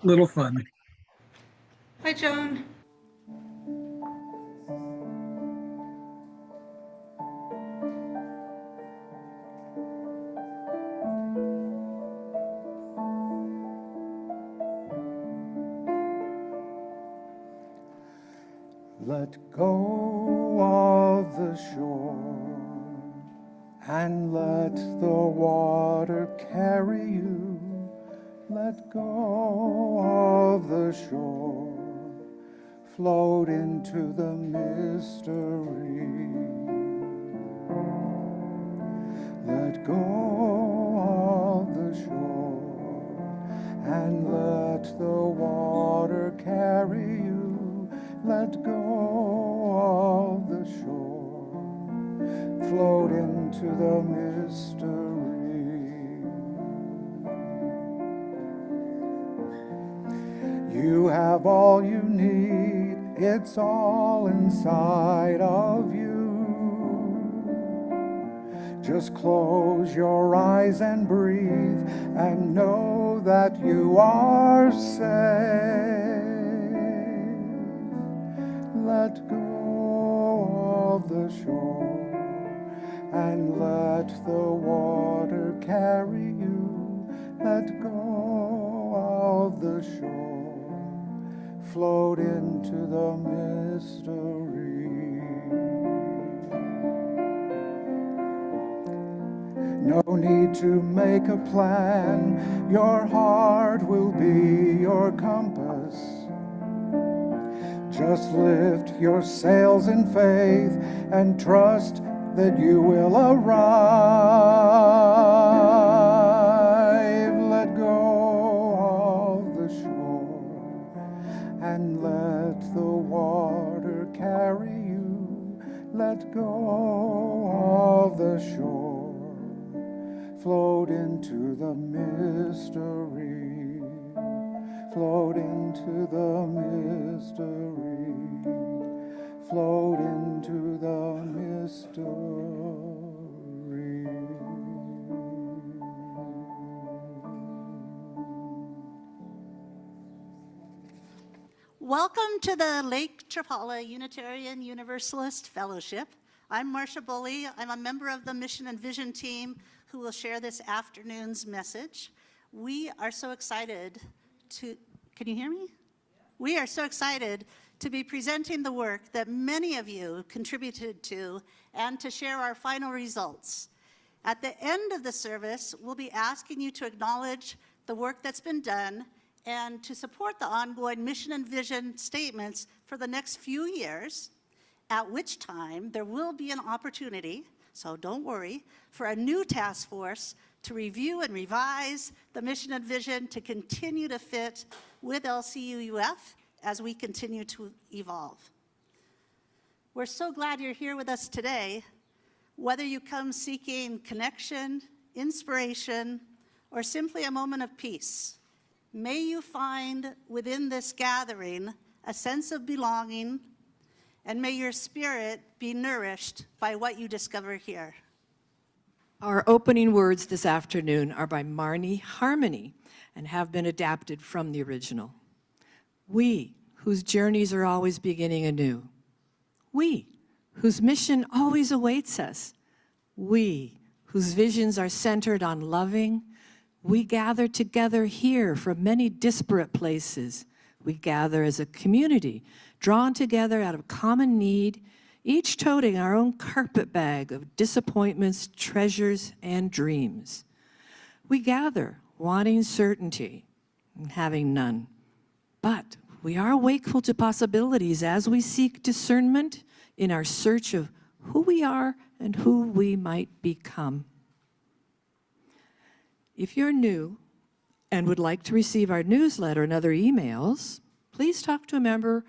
Little fun. Hi, Joan. Let go of the shore and let the water carry you. Let go of the shore, float into the mystery. Let go of the shore and let the water carry you. Let go of the shore, float into the mystery. You have all you need, it's all inside of you. Just close your eyes and breathe and know that you are safe. Let go of the shore and let the water carry you. Let go of the shore, float into the mystery. No need to make a plan, your heart will be your compass. Just lift your sails in faith and trust that you will arrive. Let go of the shore and let the water carry you. Let go of the shore, float into the mystery. Float into the mystery, float into the mystery. Welcome to the Lake Trapala Unitarian Universalist Fellowship. I'm Marsha Buly. I'm a member of the Mission and Vision team who will share this afternoon's message. We are so excited can you hear me? We are so excited to be presenting the work that many of you contributed to and to share our final results. At the end of the service, we'll be asking you to acknowledge the work that's been done and to support the ongoing mission and vision statements for the next few years, at which time there will be an opportunity, so don't worry, for a new task force to review and revise the mission and vision to continue to fit with LCUUF as we continue to evolve. We're so glad you're here with us today, whether you come seeking connection, inspiration, or simply a moment of peace. May you find within this gathering a sense of belonging, and may your spirit be nourished by what you discover here. Our opening words this afternoon are by Marnie Harmony and have been adapted from the original. We, whose journeys are always beginning anew. We, whose mission always awaits us. We, whose visions are centered on loving. We gather together here from many disparate places. We gather as a community, drawn together out of common need, each toting our own carpet bag of disappointments, treasures, and dreams. We gather wanting certainty and having none. But we are wakeful to possibilities as we seek discernment in our search of who we are and who we might become. If you're new and would like to receive our newsletter and other emails, please talk to a member.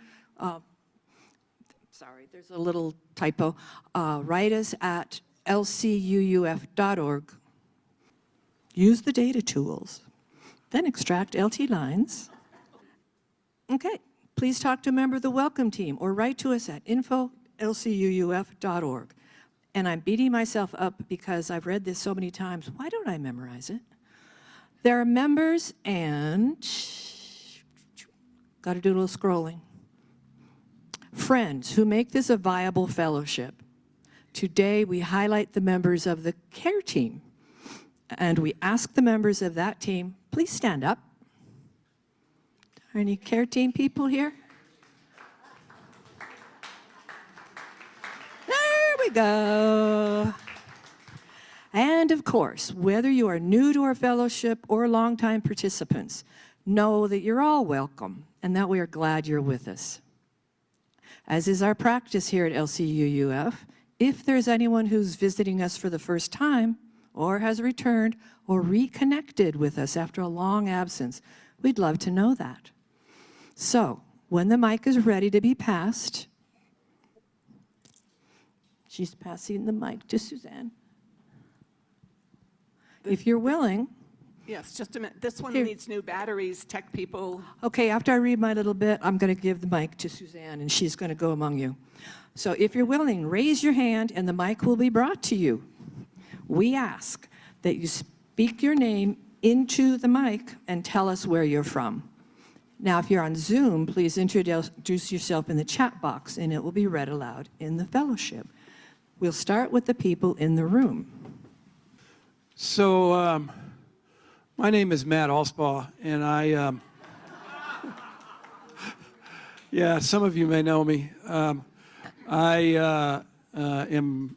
Sorry, there's a little typo. Write us at LCUUF.org. Use the data tools, then extract LT lines. Okay, please talk to a member of the welcome team or write to us at info@lcuuf.org. And I'm beating myself up because I've read this so many times. Why don't I memorize it? There are members and Got to do a little scrolling. Friends who make this a viable fellowship. Today, we highlight the members of the care team, and we ask the members of that team, please stand up. Are any care team people here? There we go. And of course, whether you are new to our fellowship or longtime participants, know that you're all welcome and that we are glad you're with us. As is our practice here at LCUUF, if there's anyone who's visiting us for the first time or has returned or reconnected with us after a long absence, we'd love to know that. So, when the mic is ready to be passed, she's passing the mic to Susanne. If you're willing. Yes, just a minute. This one Here. needs new batteries, tech people. Okay, after I read my little bit, I'm going to give the mic to Susanne, and she's going to go among you. So if you're willing, raise your hand, and the mic will be brought to you. We ask that you speak your name into the mic and tell us where you're from. Now, if you're on Zoom, please introduce yourself in the chat box, and it will be read aloud in the fellowship. We'll start with the people in the room. So, my name is Matt Alspaugh, and I, yeah, some of you may know me. I am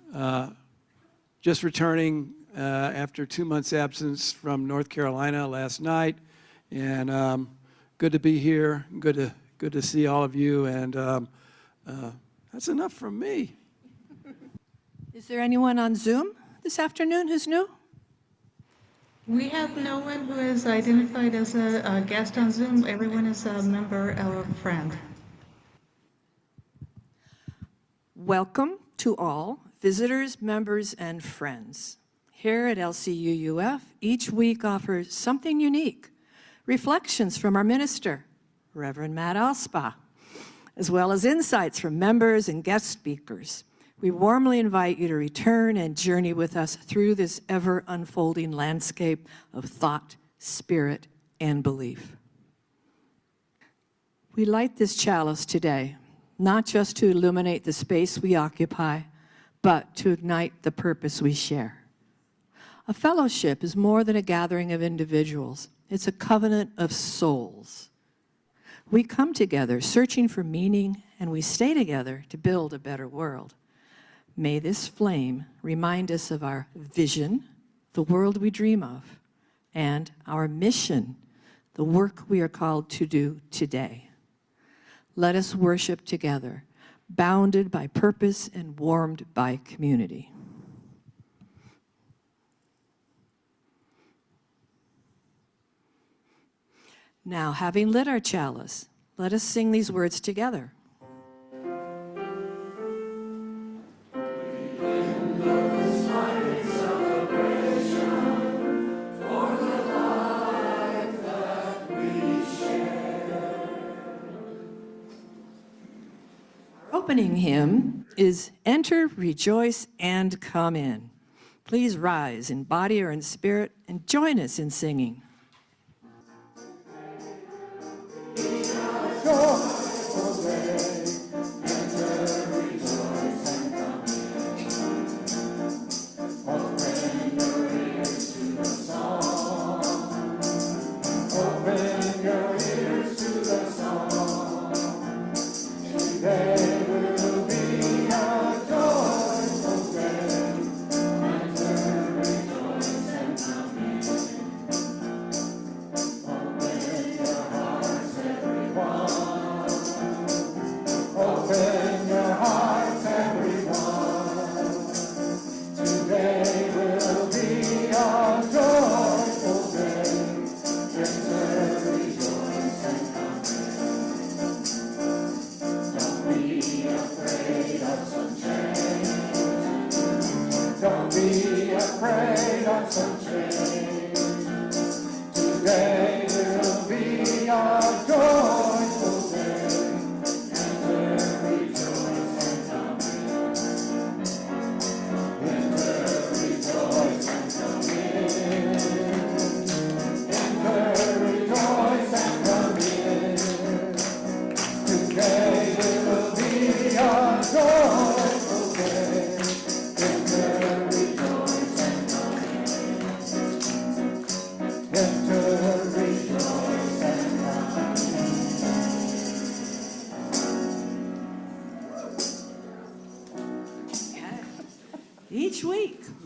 just returning after 2 months' absence from North Carolina last night, and good to be here. Good to see all of you, and that's enough from me. Is there anyone on Zoom this afternoon who's new? We have no one who is identified as a guest on Zoom. Everyone is a member or a friend. Welcome to all visitors, members, and friends. Here at LCUUF, each week offers something unique. Reflections from our minister, Reverend Matt Alspaugh, as well as insights from members and guest speakers. We warmly invite you to return and journey with us through this ever-unfolding landscape of thought, spirit, and belief. We light this chalice today, not just to illuminate the space we occupy, but to ignite the purpose we share. A fellowship is more than a gathering of individuals. It's a covenant of souls. We come together searching for meaning, and we stay together to build a better world. May this flame remind us of our vision, the world we dream of, and our mission, the work we are called to do today. Let us worship together, bounded by purpose and warmed by community. Now, having lit our chalice, let us sing these words together. Opening hymn is Enter, Rejoice, and Come In. Please rise in body or in spirit and join us in singing.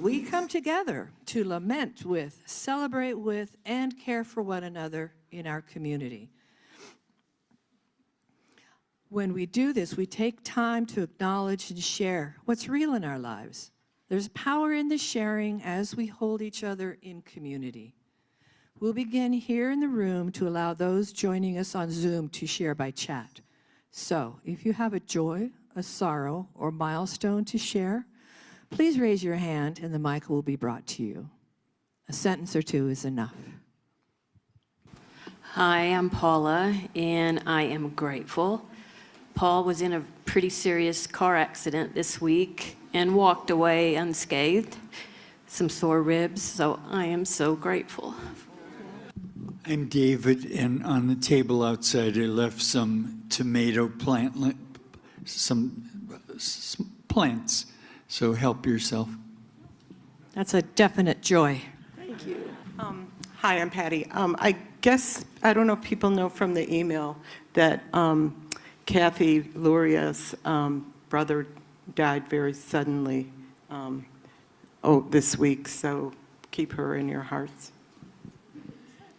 we come together to lament with, celebrate with, and care for one another in our community. When we do this, we take time to acknowledge and share what's real in our lives. There's power in the sharing as we hold each other in community. We'll begin here in the room to allow those joining us on Zoom to share by chat. So, if you have a joy, a sorrow, or milestone to share, please raise your hand and the mic will be brought to you. A sentence or two is enough. Hi, I'm Paula, and I am grateful. Paul was in a pretty serious car accident this week and walked away unscathed, some sore ribs, so I am so grateful. I'm David, and on the table outside, I left some tomato some plants, so help yourself. That's a definite joy. Thank you. Hi, I'm Patty. I guess, I don't know if people know from the email that Kathy Luria's brother died very suddenly this week, so keep her in your hearts.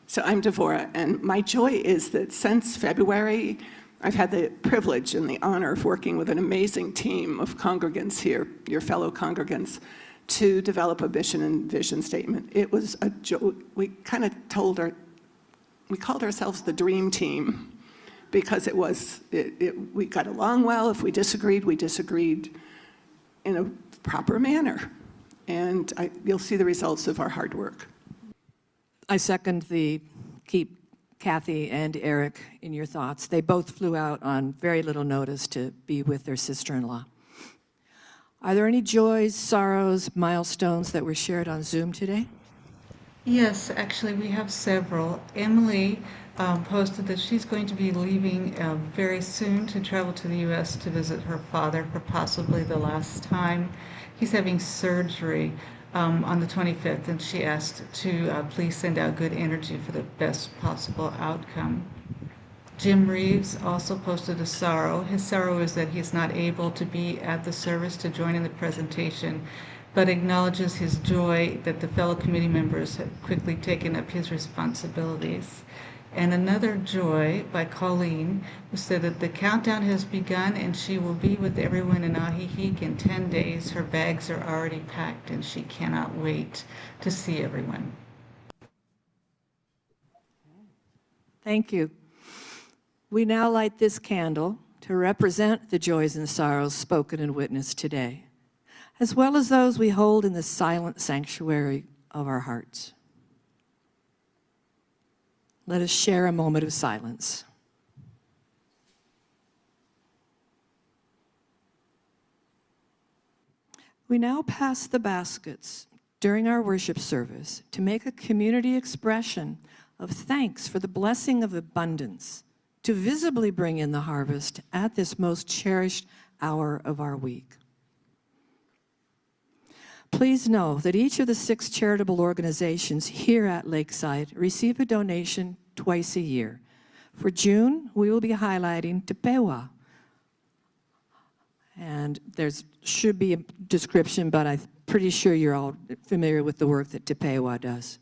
So I'm D'vorah, and my joy is that since February, I've had the privilege and the honor of working with an amazing team of congregants here, your fellow congregants, to develop a mission and vision statement. It was a joy. We kind of we called ourselves the dream team because we got along well. If we disagreed, we disagreed in a proper manner. And you'll see the results of our hard work. I second the keep Kathy and Eric in your thoughts. They both flew out on very little notice to be with their sister-in-law. Are there any joys, sorrows, milestones that were shared on Zoom today? Yes, actually, we have several. Emily posted that she's going to be leaving very soon to travel to the U.S. to visit her father for possibly the last time. He's having surgery on the 25th, and she asked to please send out good energy for the best possible outcome. Jim Reeves also posted a sorrow. His sorrow is that he's not able to be at the service to join in the presentation, but acknowledges his joy that the fellow committee members have quickly taken up his responsibilities. And another joy by Colleen, who said that the countdown has begun and she will be with everyone in Ahihic in 10 days. Her bags are already packed and she cannot wait to see everyone. Thank you. We now light this candle to represent the joys and sorrows spoken and witnessed today, as well as those we hold in the silent sanctuary of our hearts. Let us share a moment of silence. We now pass the baskets during our worship service to make a community expression of thanks for the blessing of abundance, to visibly bring in the harvest at this most cherished hour of our week. Please know that each of the 6 charitable organizations here at Lakeside receive a donation twice a year. For June, we will be highlighting D'vorah. And there should be a description, but I'm pretty sure you're all familiar with the work that D'vorah does.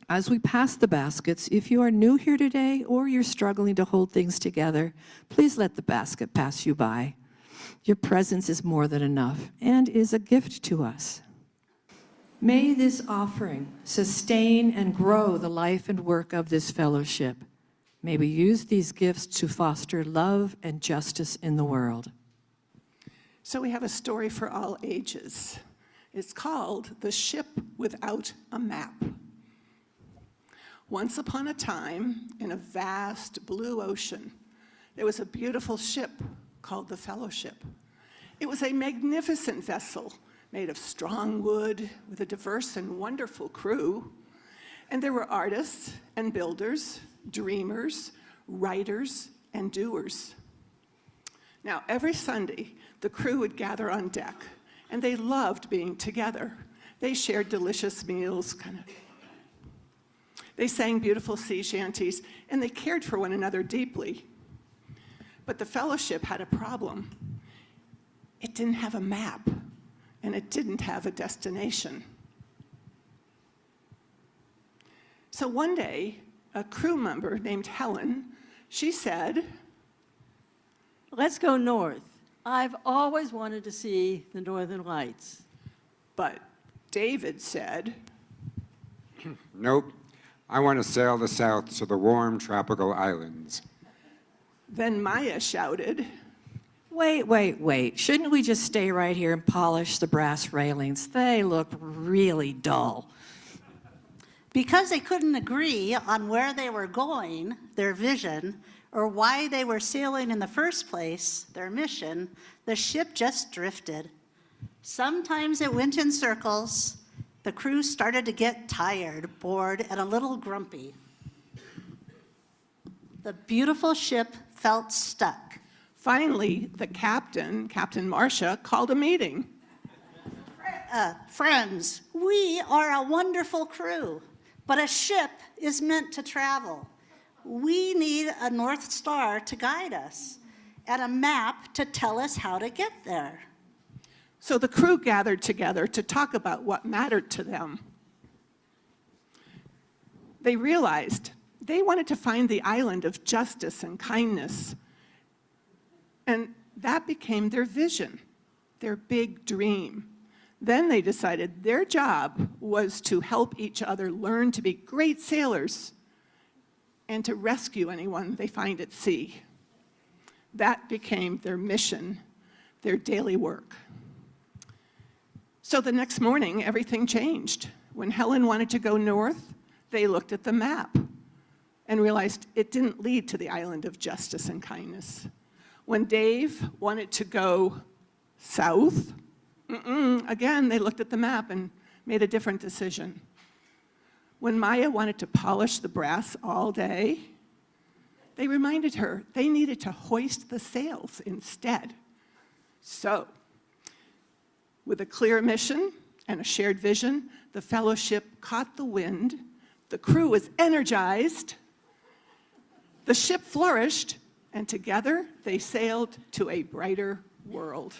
As we pass the baskets, if you are new here today or you're struggling to hold things together, please let the basket pass you by. Your presence is more than enough and is a gift to us. May this offering sustain and grow the life and work of this fellowship. May we use these gifts to foster love and justice in the world. So we have a story for all ages. It's called The Ship Without a Map. Once upon a time, in a vast blue ocean, there was a beautiful ship called the Fellowship. It was a magnificent vessel made of strong wood with a diverse and wonderful crew. And there were artists and builders, dreamers, writers, and doers. Now, every Sunday, the crew would gather on deck, and they loved being together. They shared delicious meals, They sang beautiful sea shanties, and they cared for one another deeply. But the Fellowship had a problem. It didn't have a map. and it didn't have a destination. So one day, a crew member named Helen, she said, "Let's go north. I've always wanted to see the Northern Lights." but David said, Nope. I want to sail the south to the warm tropical islands. then Maya shouted, Wait. Shouldn't we just stay right here and polish the brass railings? They look really dull. Because they couldn't agree on where they were going, their vision, or why they were sailing in the first place, their mission, the ship just drifted. Sometimes it went in circles. The crew started to get tired, bored, and a little grumpy. The beautiful ship felt stuck. Finally, the captain, Captain Marsha, called a meeting. Friends, we are a wonderful crew, but a ship is meant to travel. We need a North Star to guide us and a map to tell us how to get there. So the crew gathered together to talk about what mattered to them. They realized they wanted to find the island of justice and kindness. And that became their vision, their big dream. Then they decided their job was to help each other learn to be great sailors and to rescue anyone they find at sea. That became their mission, their daily work. So the next morning, everything changed. When Helen wanted to go north, they looked at the map and realized it didn't lead to the island of justice and kindness. When Dave wanted to go south, again, they looked at the map and made a different decision. When Maya wanted to polish the brass all day, they reminded her they needed to hoist the sails instead. So, with a clear mission and a shared vision, the fellowship caught the wind, the crew was energized, the ship flourished, and together they sailed to a brighter world.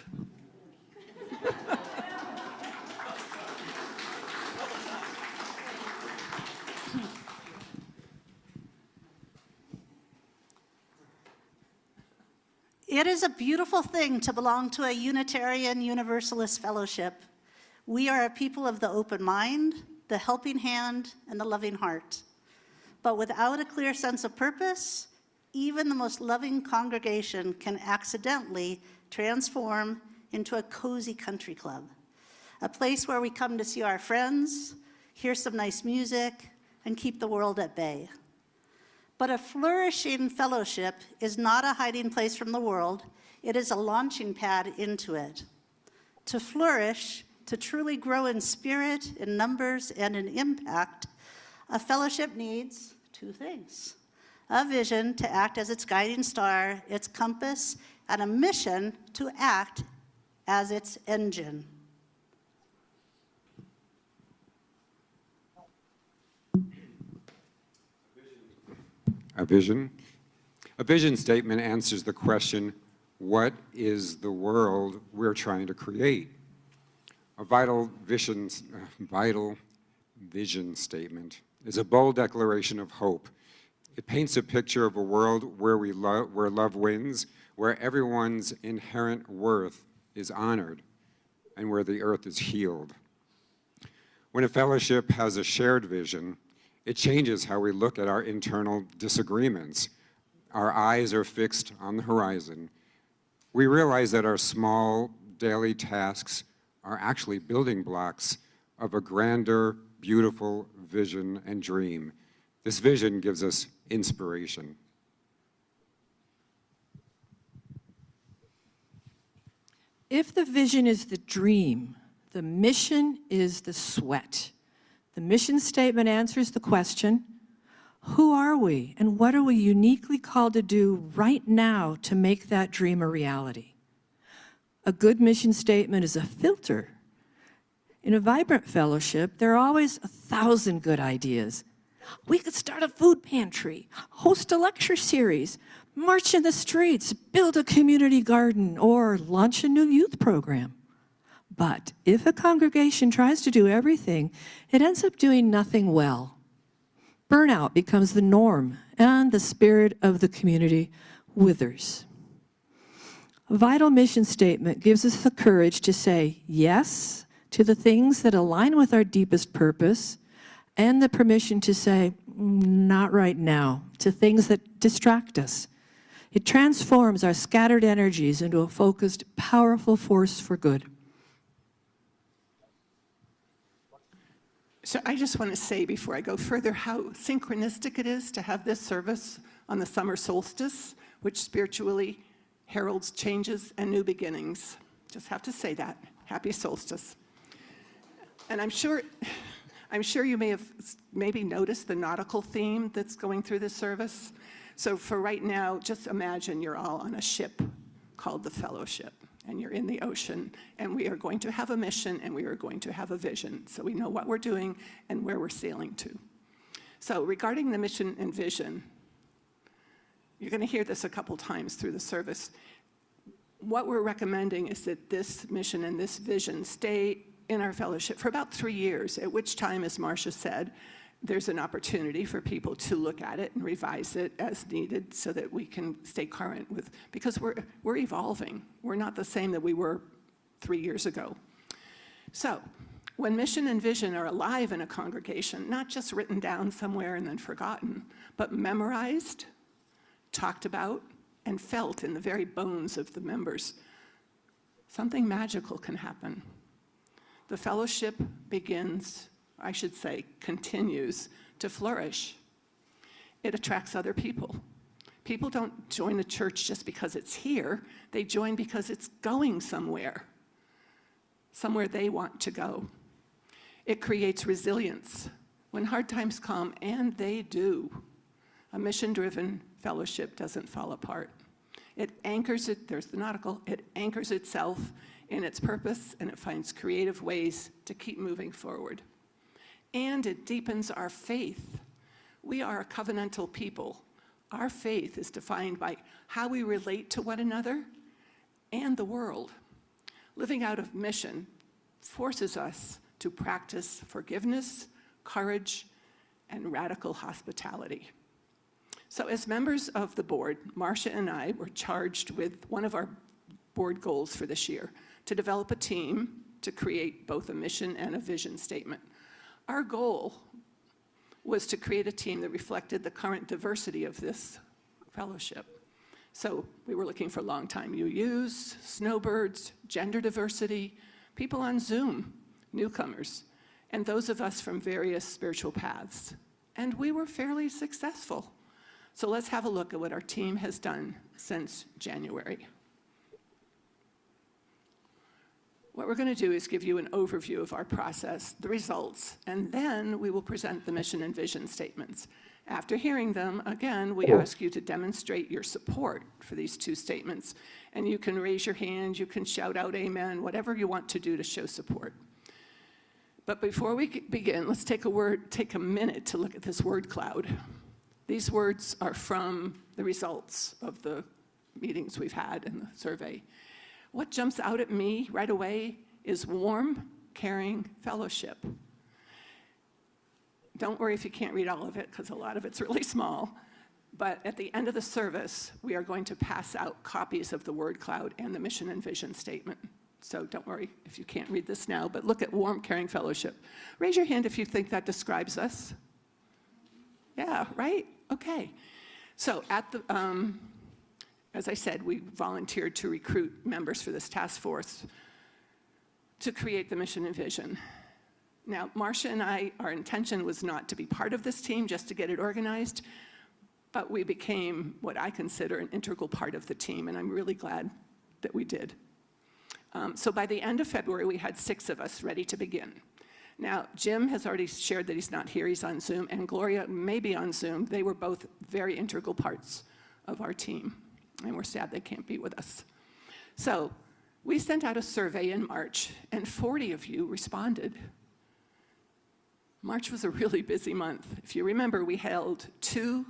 It is a beautiful thing to belong to a Unitarian Universalist fellowship. We are a people of the open mind, the helping hand, and the loving heart. But without a clear sense of purpose, even the most loving congregation can accidentally transform into a cozy country club, a place where we come to see our friends, hear some nice music, and keep the world at bay. But a flourishing fellowship is not a hiding place from the world. It is a launching pad into it. To flourish, to truly grow in spirit, in numbers, and in impact, a fellowship needs two things: a vision to act as its guiding star, its compass, and a mission to act as its engine. A vision? A vision statement answers the question, what is the world we're trying to create? A vital vision statement is a bold declaration of hope. It paints a picture of a world where where love wins, where everyone's inherent worth is honored, and where the earth is healed. When a fellowship has a shared vision, it changes how we look at our internal disagreements. Our eyes are fixed on the horizon. We realize that our small daily tasks are actually building blocks of a grander, beautiful vision and dream. This vision gives us inspiration. If the vision is the dream, the mission is the sweat. The mission statement answers the question, who are we and what are we uniquely called to do right now to make that dream a reality? A good mission statement is a filter. In a vibrant fellowship, there are always 1,000 good ideas. We could start a food pantry, host a lecture series, march in the streets, build a community garden, or launch a new youth program. But if a congregation tries to do everything, it ends up doing nothing well. Burnout becomes the norm, and the spirit of the community withers. A vital mission statement gives us the courage to say yes to the things that align with our deepest purpose, and the permission to say, not right now, to things that distract us. It transforms our scattered energies into a focused, powerful force for good. So I just want to say before I go further how synchronistic it is to have this service on the summer solstice, which spiritually heralds changes and new beginnings. Just have to say that. Happy solstice. And I'm sure you may have maybe noticed the nautical theme that's going through this service. So for right now, just imagine you're all on a ship called the Fellowship, and you're in the ocean, and we are going to have a mission, and we are going to have a vision, so we know what we're doing and where we're sailing to. So regarding the mission and vision, you're going to hear this a couple times through the service. What we're recommending is that this mission and this vision stay in our fellowship for about 3 years, at which time, as Marsha said, there's an opportunity for people to look at it and revise it as needed so that we can stay current with, because we're evolving. We're not the same that we were 3 years ago. So when mission and vision are alive in a congregation, not just written down somewhere and then forgotten, but memorized, talked about, and felt in the very bones of the members, something magical can happen. The fellowship begins, I should say, continues to flourish. It attracts other people. People don't join a church just because it's here. They join because it's going somewhere they want to go. It creates resilience. When hard times come, and they do, a mission-driven fellowship doesn't fall apart. It anchors it, there's the nautical, it anchors itself in its purpose, and it finds creative ways to keep moving forward. And it deepens our faith. We are a covenantal people. Our faith is defined by how we relate to one another and the world. Living out of mission forces us to practice forgiveness, courage, and radical hospitality. So as members of the board, Marsha and I were charged with one of our board goals for this year, to develop a team to create both a mission and a vision statement. Our goal was to create a team that reflected the current diversity of this fellowship. So we were looking for longtime UUs, snowbirds, gender diversity, people on Zoom, newcomers, and those of us from various spiritual paths. And we were fairly successful. So let's have a look at what our team has done since January. What we're going to do is give you an overview of our process, the results, and then we will present the mission and vision statements. After hearing them, again, we ask you to demonstrate your support for these two statements. And you can raise your hand, you can shout out amen, whatever you want to do to show support. But before we begin, let's take a minute to look at this word cloud. These words are from the results of the meetings we've had in the survey. What jumps out at me right away is warm, caring fellowship. Don't worry if you can't read all of it, because a lot of it's really small. But at the end of the service, we are going to pass out copies of the word cloud and the mission and vision statement. So don't worry if you can't read this now, but look at warm, caring fellowship. Raise your hand if you think that describes us. Yeah, right? Okay. So at the, as I said, we volunteered to recruit members for this task force to create the mission and vision. Now, Marsha and I, our intention was not to be part of this team, just to get it organized, but we became what I consider an integral part of the team, and I'm really glad that we did. So by the end of February, we had 6 of us ready to begin. Now, Jim has already shared that he's not here, he's on Zoom, and Gloria may be on Zoom. They were both very integral parts of our team, and we're sad they can't be with us. So we sent out a survey in March, and 40 of you responded. March was a really busy month. If you remember, we held two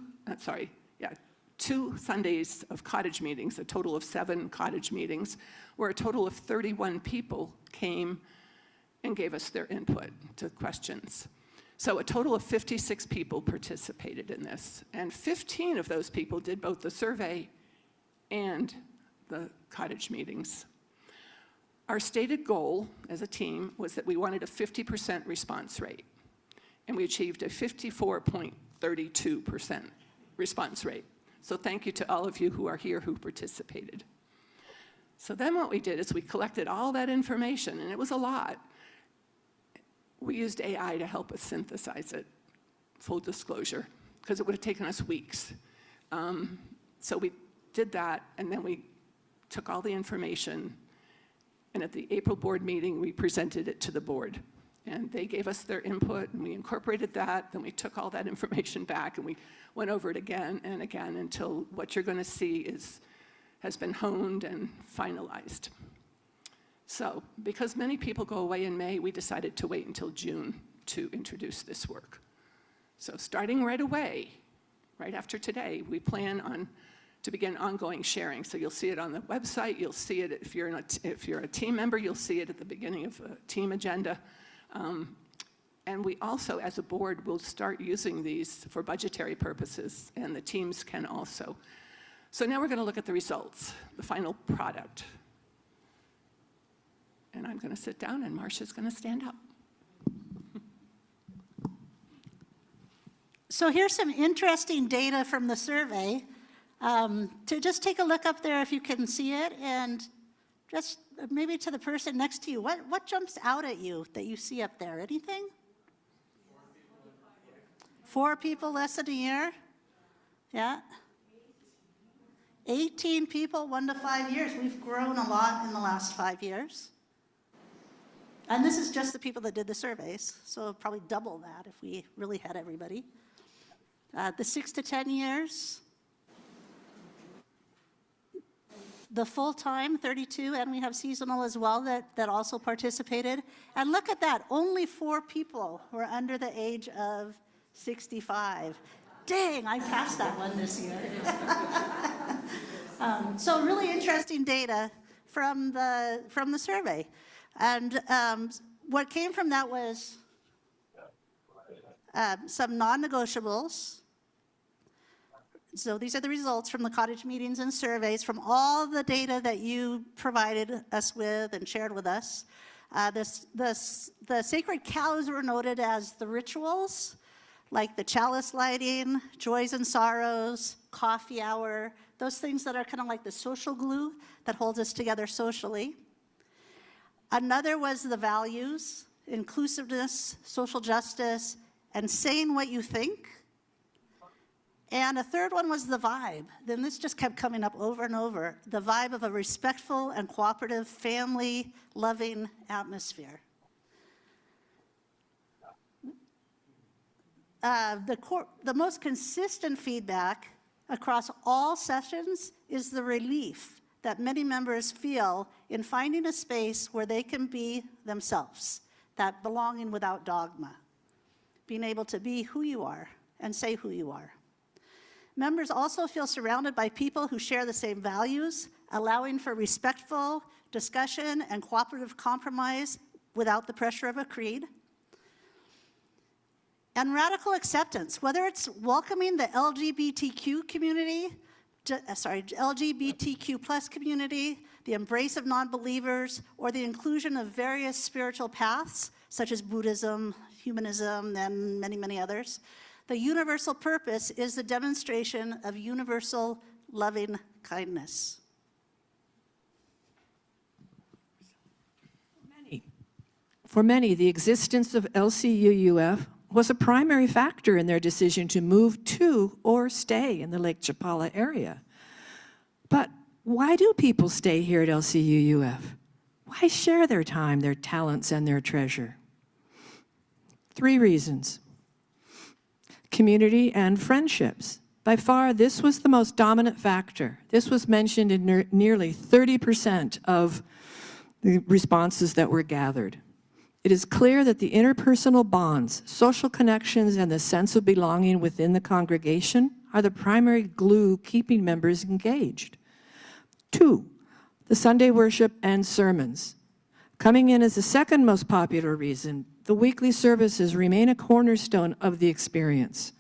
2 Sundays of cottage meetings, a total of 7 cottage meetings, where a total of 31 people came and gave us their input to questions. So a total of 56 people participated in this, and 15 of those people did both the survey and the cottage meetings. Our stated goal as a team was that we wanted a 50% response rate, and we achieved a 54.32% response rate. So thank you to all of you who are here who participated. So then what we did is we collected all that information, and it was a lot. We used AI to help us synthesize it, full disclosure, because it would have taken us weeks. So we did that, and then we took all the information, and at the April board meeting, we presented it to the board. And they gave us their input, and we incorporated that, then we took all that information back, and we went over it again and again until what you're going to see has been honed and finalized. So, because many people go away in May, we decided to wait until June to introduce this work. So starting right away, right after today, we plan to begin ongoing sharing. So you'll see it on the website, you'll see it if you're a team member, you'll see it at the beginning of a team agenda. And we also, as a board, will start using these for budgetary purposes, and the teams can also. So now we're going to look at the results, the final product. And I'm going to sit down, and Marsha's going to stand up. So here's some interesting data from the survey. To just take a look up there if you can see it, and just maybe to the person next to you, what jumps out at you that you see up there? Anything? 4 people less than a year? Yeah. 18 people, 1 to 5 years. We've grown a lot in the last 5 years. And this is just the people that did the surveys, so probably double that if we really had everybody. The 6 to 10 years. The full-time, 32, and we have seasonal as well that also participated. And look at that, only 4 people were under the age of 65. Dang, I passed that one this year. So really interesting data from the survey. And what came from that was some non-negotiables. So these are the results from the cottage meetings and surveys from all the data that you provided us with and shared with us. The sacred cows were noted as the rituals, like the chalice lighting, joys and sorrows, coffee hour, those things that are kind of like the social glue that holds us together socially. Another was the values, inclusiveness, social justice, and saying what you think. And a third one was the vibe. Then this just kept coming up over and over, the vibe of a respectful and cooperative, family-loving atmosphere. The most consistent feedback across all sessions is the relief that many members feel in finding a space where they can be themselves, that belonging without dogma, being able to be who you are and say who you are. Members also feel surrounded by people who share the same values, allowing for respectful discussion and cooperative compromise without the pressure of a creed. And radical acceptance, whether it's welcoming the LGBTQ community, LGBTQ plus community, the embrace of non-believers, or the inclusion of various spiritual paths, such as Buddhism, humanism, and many, many others. The universal purpose is the demonstration of universal loving kindness. For many, the existence of LCUUF was a primary factor in their decision to move to or stay in the Lake Chapala area. But why do people stay here at LCUUF? Why share their time, their talents, and their treasure? 3 reasons. Community and friendships. By far, this was the most dominant factor. This was mentioned in nearly 30% of the responses that were gathered. It is clear that the interpersonal bonds, social connections, and the sense of belonging within the congregation are the primary glue keeping members engaged. 2, the Sunday worship and sermons. Coming in as the second most popular reason, the weekly services remain a cornerstone of the experience.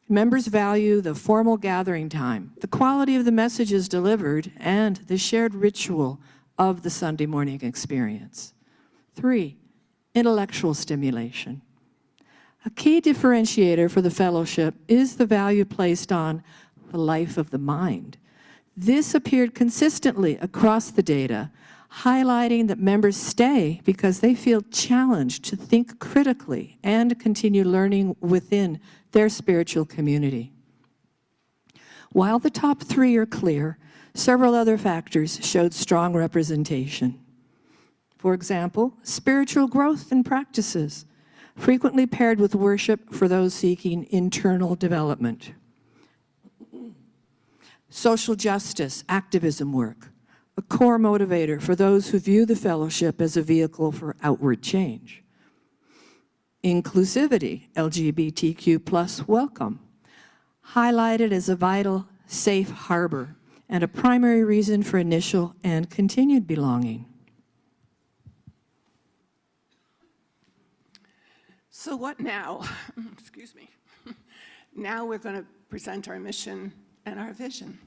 Members value the formal gathering time, the quality of the messages delivered, and the shared ritual of the Sunday morning experience. 3, intellectual stimulation. A key differentiator for the fellowship is the value placed on the life of the mind. This appeared consistently across the data, highlighting that members stay because they feel challenged to think critically and continue learning within their spiritual community. While the top 3 are clear, several other factors showed strong representation. For example, spiritual growth and practices, frequently paired with worship for those seeking internal development. Social justice, activism work, a core motivator for those who view the fellowship as a vehicle for outward change. Inclusivity, LGBTQ+ welcome, highlighted as a vital, safe harbor and a primary reason for initial and continued belonging. So what now? Excuse me. Now we're going to present our mission and our vision.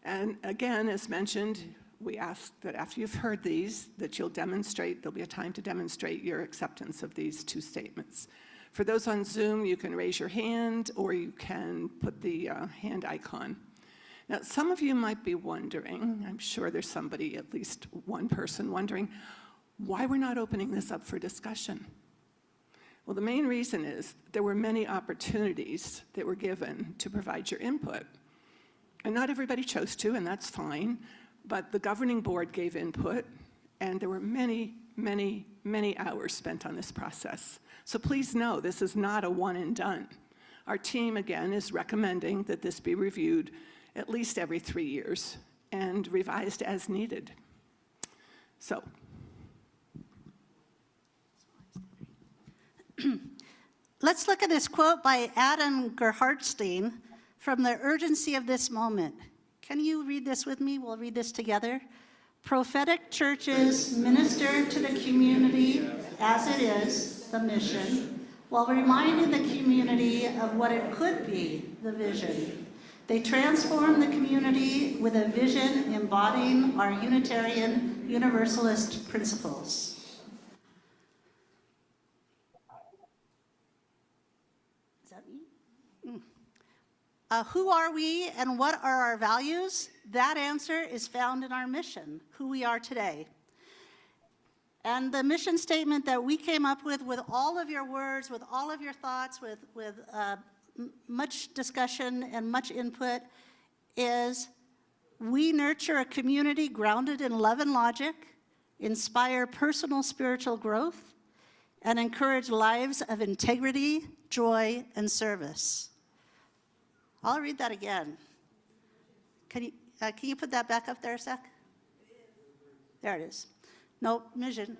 And again, as mentioned, we ask that after you've heard these, that you'll demonstrate, there'll be a time to demonstrate your acceptance of these 2 statements. For those on Zoom, you can raise your hand or you can put the hand icon. Now, some of you might be wondering, I'm sure there's somebody, at least one person, wondering why we're not opening this up for discussion. Well, the main reason is there were many opportunities that were given to provide your input. And not everybody chose to, and that's fine, but the governing board gave input, and there were many, many, many hours spent on this process. So please know, this is not a one and done. Our team, again, is recommending that this be reviewed at least every 3 years and revised as needed. So. Let's look at this quote by Adam Gerhardstein from The Urgency of This Moment. Can you read this with me? We'll read this together. Prophetic churches minister to the community as it is, the mission, while reminding the community of what it could be, the vision. They transform the community with a vision embodying our Unitarian Universalist principles. Who are we and what are our values? That answer is found in our mission, who we are today. And the mission statement that we came up with all of your words, with all of your thoughts, with much discussion and much input, is we nurture a community grounded in love and logic, inspire personal spiritual growth, and encourage lives of integrity, joy, and service. I'll read that again. Can you put that back up there a sec? There it is. No, mission.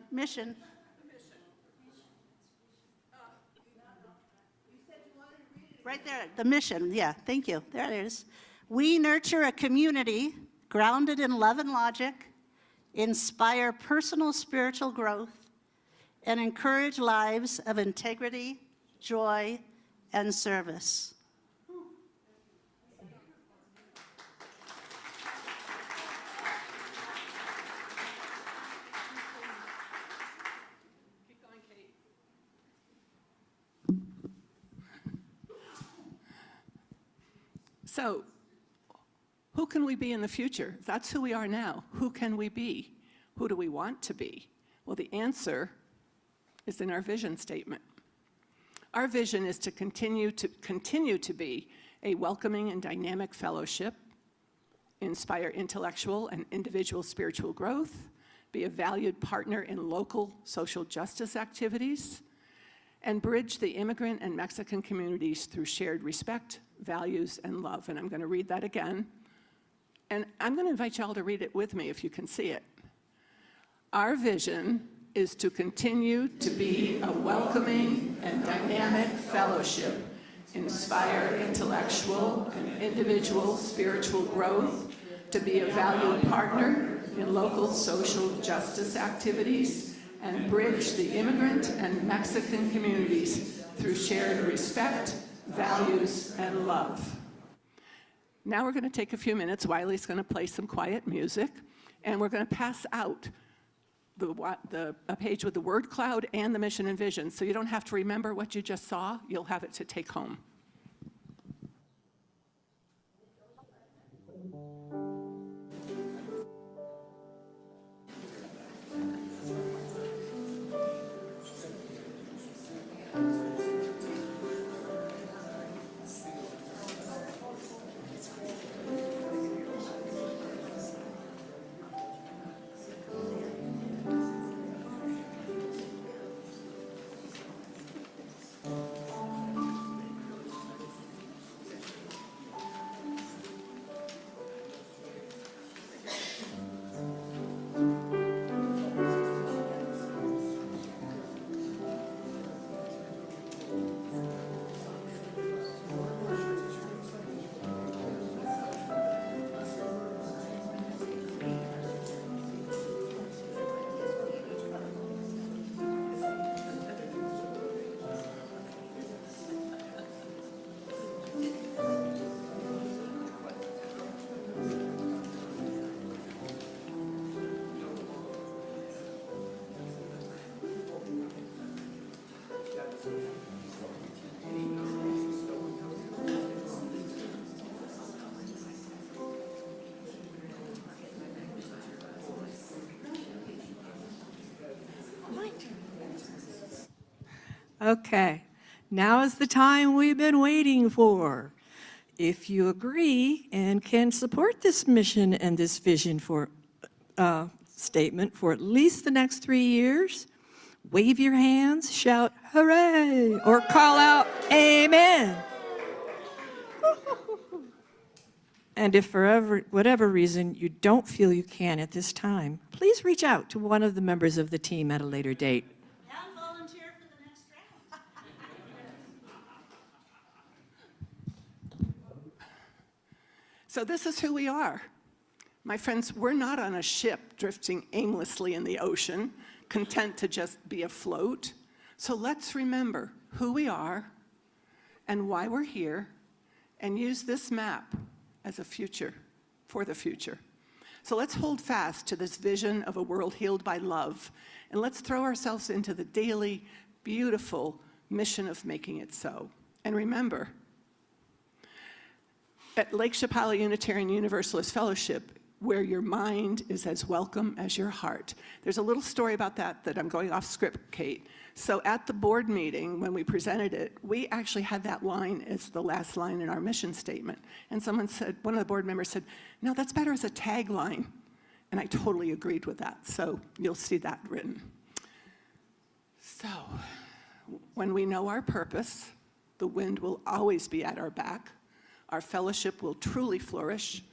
Right there, the mission, yeah, thank you. There it is. We nurture a community grounded in love and logic, inspire personal spiritual growth, and encourage lives of integrity, joy, and service. So, who can we be in the future? That's who we are now. Who can we be? Who do we want to be? Well, the answer is in our vision statement. Our vision is to continue to be a welcoming and dynamic fellowship, inspire intellectual and individual spiritual growth, be a valued partner in local social justice activities, and bridge the immigrant and Mexican communities through shared respect, values, and love. And I'm going to read that again. And I'm going to invite y'all to read it with me if you can see it. Our vision is to continue to be a welcoming and dynamic fellowship, inspire intellectual and individual spiritual growth, to be a valued partner in local social justice activities, and bridge the immigrant and Mexican communities through shared respect, values, and love. Now we're going to take a few minutes. Wiley's going to play some quiet music, and we're going to pass out a page with the word cloud and the mission and vision, so you don't have to remember what you just saw. You'll have it to take home. Okay, now is the time we've been waiting for. If you agree and can support this mission and this vision for statement for at least the next 3 years, wave your hands, shout hooray, or call out amen. And if for whatever reason you don't feel you can at this time, please reach out to one of the members of the team at a later date. And volunteer for the next round. So this is who we are. My friends, we're not on a ship drifting aimlessly in the ocean, content to just be afloat. So let's remember who we are and why we're here, and use this map as a future, for the future. So let's hold fast to this vision of a world healed by love, and let's throw ourselves into the daily, beautiful mission of making it so. And remember, at Lake Chapala Unitarian Universalist Fellowship, where your mind is as welcome as your heart. There's a little story about that I'm going off script, Kate. So at the board meeting, when we presented it, we actually had that line as the last line in our mission statement. And someone said, one of the board members said, no, that's better as a tagline. And I totally agreed with that. So you'll see that written. So when we know our purpose, the wind will always be at our back. Our fellowship will truly flourish.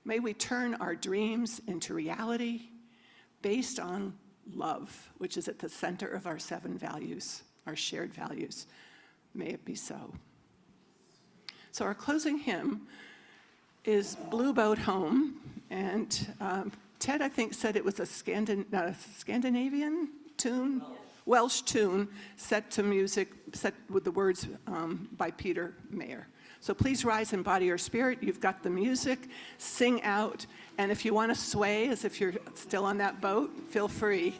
May we turn our dreams into reality based on love, which is at the center of our 7 values, our shared values. May it be so. So our closing hymn is Blue Boat Home, and Ted, I think, said it was a Scandinavian tune, Welsh tune, set to music, set with the words by Peter Mayer. So please rise and body your spirit. You've got the music, sing out, and if you want to sway as if you're still on that boat, feel free.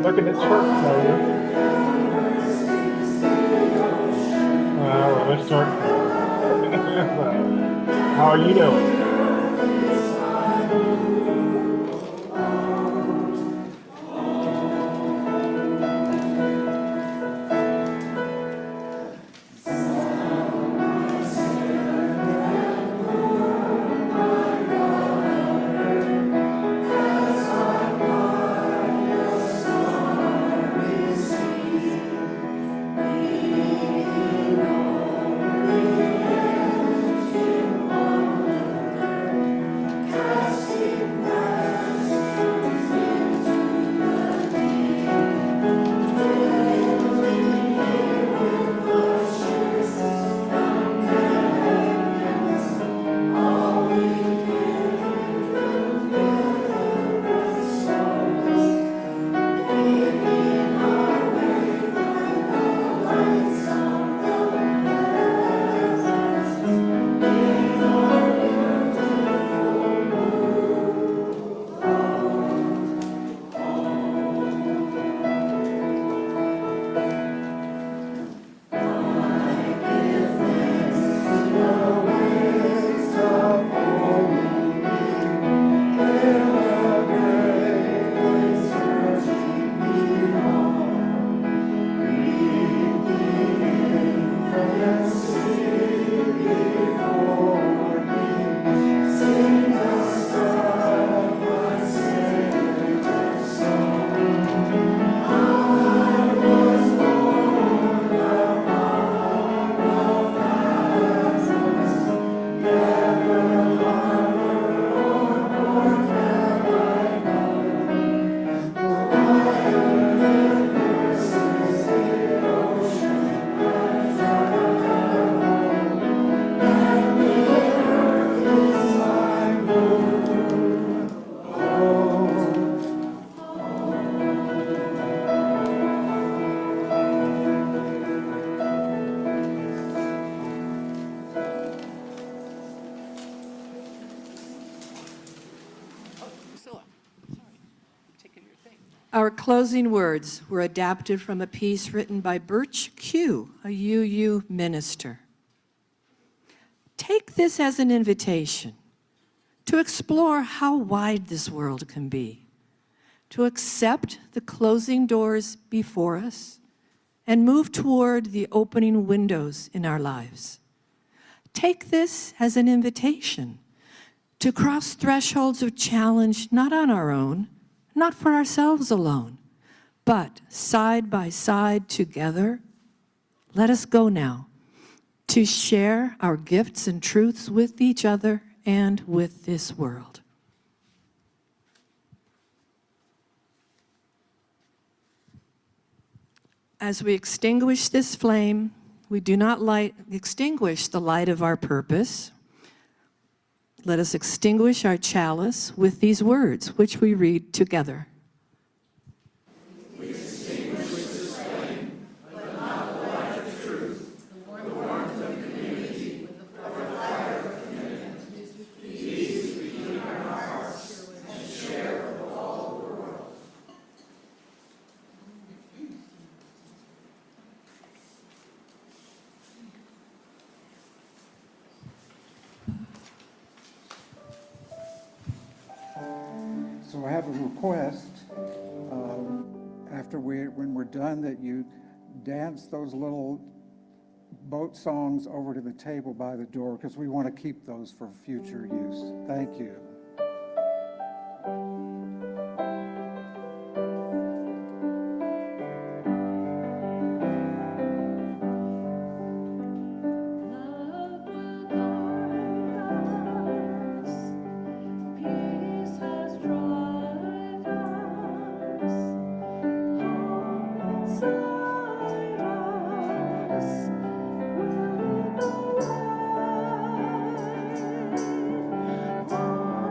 looking at shirts, are you? Well, let's start. How are you doing? Our closing words were adapted from a piece written by Birch Q, a UU minister. Take this as an invitation to explore how wide this world can be, to accept the closing doors before us and move toward the opening windows in our lives. Take this as an invitation to cross thresholds of challenge not on our own, not for ourselves alone, but side by side together. Let us go now to share our gifts and truths with each other and with this world. As we extinguish this flame, we do not extinguish the light of our purpose. Let us extinguish our chalice with these words, which we read together. We extinguish this flame, but not the light of truth, the warmth of community, or the fire of commitment. These we keep in our hearts and share with all the world. So I have a request, when we're done, that you dance those little boat songs over to the table by the door, because we want to keep those for future use. Thank you. Inside us, with the light.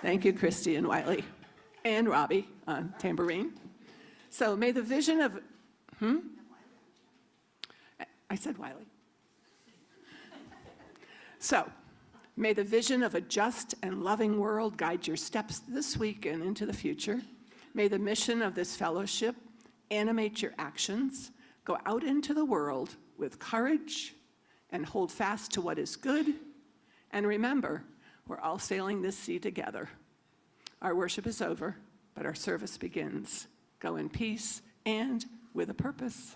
Thank you, Christy and Wiley, and Robbie on tambourine. So may the vision of, I said Wiley. So, may the vision of a just and loving world guide your steps this week and into the future. May the mission of this fellowship animate your actions. Go out into the world with courage and hold fast to what is good. And remember, we're all sailing this sea together. Our worship is over, but our service begins. Go in peace and with a purpose.